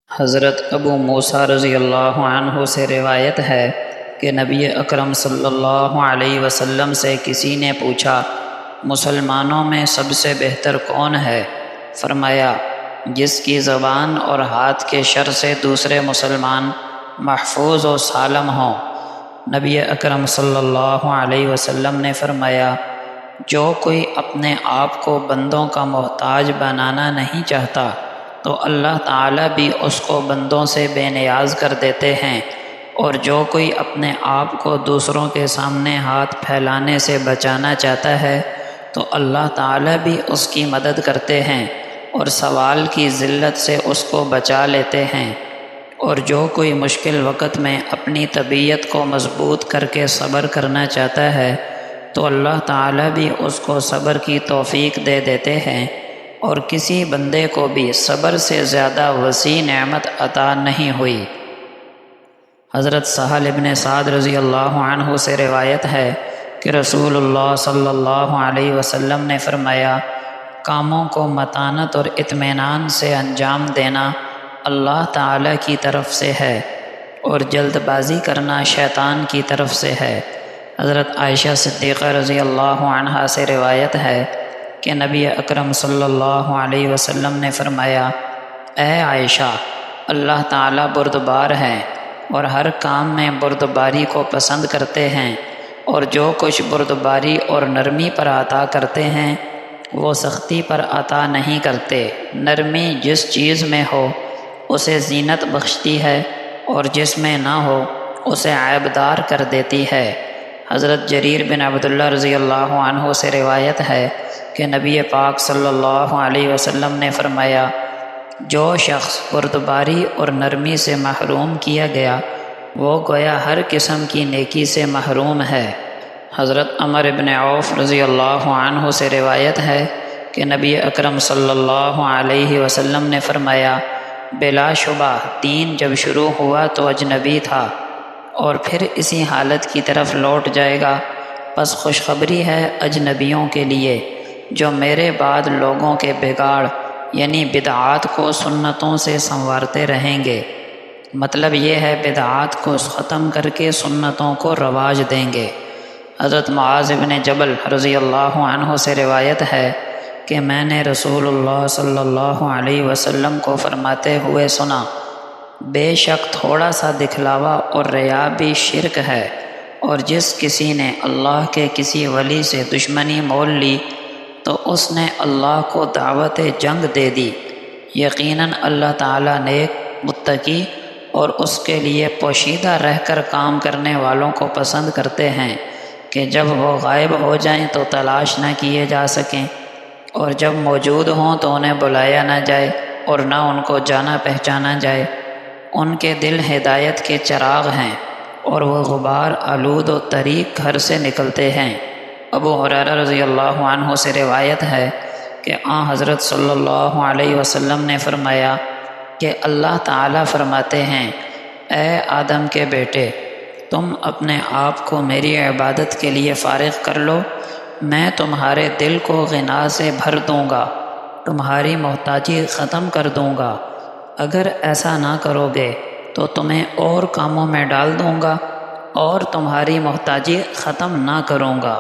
حضرت ابو موسیٰ رضی اللہ عنہ سے روایت ہے کہ نبی اکرم صلی اللہ علیہ وسلم سے کسی نے پوچھا، مسلمانوں میں سب سے بہتر کون ہے؟ فرمایا، جس کی زبان اور ہاتھ کے شر سے دوسرے مسلمان محفوظ و سالم ہوں۔ نبی اکرم صلی اللہ علیہ وسلم نے فرمایا، جو کوئی اپنے آپ کو بندوں کا محتاج بنانا نہیں چاہتا تو اللہ تعالیٰ بھی اس کو بندوں سے بے نیاز کر دیتے ہیں، اور جو کوئی اپنے آپ کو دوسروں کے سامنے ہاتھ پھیلانے سے بچانا چاہتا ہے تو اللہ تعالیٰ بھی اس کی مدد کرتے ہیں اور سوال کی ذلت سے اس کو بچا لیتے ہیں، اور جو کوئی مشکل وقت میں اپنی طبیعت کو مضبوط کر کے صبر کرنا چاہتا ہے تو اللہ تعالیٰ بھی اس کو صبر کی توفیق دے دیتے ہیں، اور کسی بندے کو بھی صبر سے زیادہ وسیع نعمت عطا نہیں ہوئی۔ حضرت سہل ابن سعد رضی اللہ عنہ سے روایت ہے کہ رسول اللہ صلی اللہ علیہ وسلم نے فرمایا، کاموں کو متانت اور اطمینان سے انجام دینا اللہ تعالیٰ کی طرف سے ہے، اور جلد بازی کرنا شیطان کی طرف سے ہے۔ حضرت عائشہ صدیقہ رضی اللہ عنہا سے روایت ہے کہ نبی اکرم صلی اللہ علیہ وسلم نے فرمایا، اے عائشہ، اللہ تعالیٰ بردبار ہیں اور ہر کام میں بردباری کو پسند کرتے ہیں، اور جو کچھ بردباری اور نرمی پر عطا کرتے ہیں وہ سختی پر عطا نہیں کرتے۔ نرمی جس چیز میں ہو اسے زینت بخشتی ہے، اور جس میں نہ ہو اسے عیبدار کر دیتی ہے۔ حضرت جریر بن عبداللہ رضی اللہ عنہ سے روایت ہے کہ نبی پاک صلی اللہ علیہ وسلم نے فرمایا، جو شخص بردباری اور نرمی سے محروم کیا گیا وہ گویا ہر قسم کی نیکی سے محروم ہے۔ حضرت عمر بن عوف رضی اللہ عنہ سے روایت ہے کہ نبی اکرم صلی اللہ علیہ وسلم نے فرمایا، بلا شبہ دین جب شروع ہوا تو اجنبی تھا اور پھر اسی حالت کی طرف لوٹ جائے گا، پس خوشخبری ہے اجنبیوں کے لیے جو میرے بعد لوگوں کے بگاڑ یعنی بدعات کو سنتوں سے سنوارتے رہیں گے۔ مطلب یہ ہے بدعات کو ختم کر کے سنتوں کو رواج دیں گے۔ حضرت معاذ بن جبل رضی اللہ عنہ سے روایت ہے کہ میں نے رسول اللہ صلی اللہ علیہ وسلم کو فرماتے ہوئے سنا، بے شک تھوڑا سا دکھلاوا اور ریا بھی شرک ہے، اور جس کسی نے اللہ کے کسی ولی سے دشمنی مول لی تو اس نے اللہ کو دعوت جنگ دے دی۔ یقیناً اللہ تعالیٰ نیک، متقی اور اس کے لیے پوشیدہ رہ کر کام کرنے والوں کو پسند کرتے ہیں کہ جب وہ غائب ہو جائیں تو تلاش نہ کیے جا سکیں، اور جب موجود ہوں تو انہیں بلایا نہ جائے اور نہ ان کو جانا پہچانا جائے۔ ان کے دل ہدایت کے چراغ ہیں اور وہ غبار آلود و طریق گھر سے نکلتے ہیں۔ ابو ہریرہ رضی اللہ عنہ سے روایت ہے کہ حضرت صلی اللہ علیہ وسلم نے فرمایا کہ اللہ تعالیٰ فرماتے ہیں، اے آدم کے بیٹے، تم اپنے آپ کو میری عبادت کے لیے فارغ کر لو، میں تمہارے دل کو غنا سے بھر دوں گا، تمہاری محتاجی ختم کر دوں گا۔ اگر ایسا نہ کرو گے تو تمہیں اور کاموں میں ڈال دوں گا اور تمہاری محتاجی ختم نہ کروں گا۔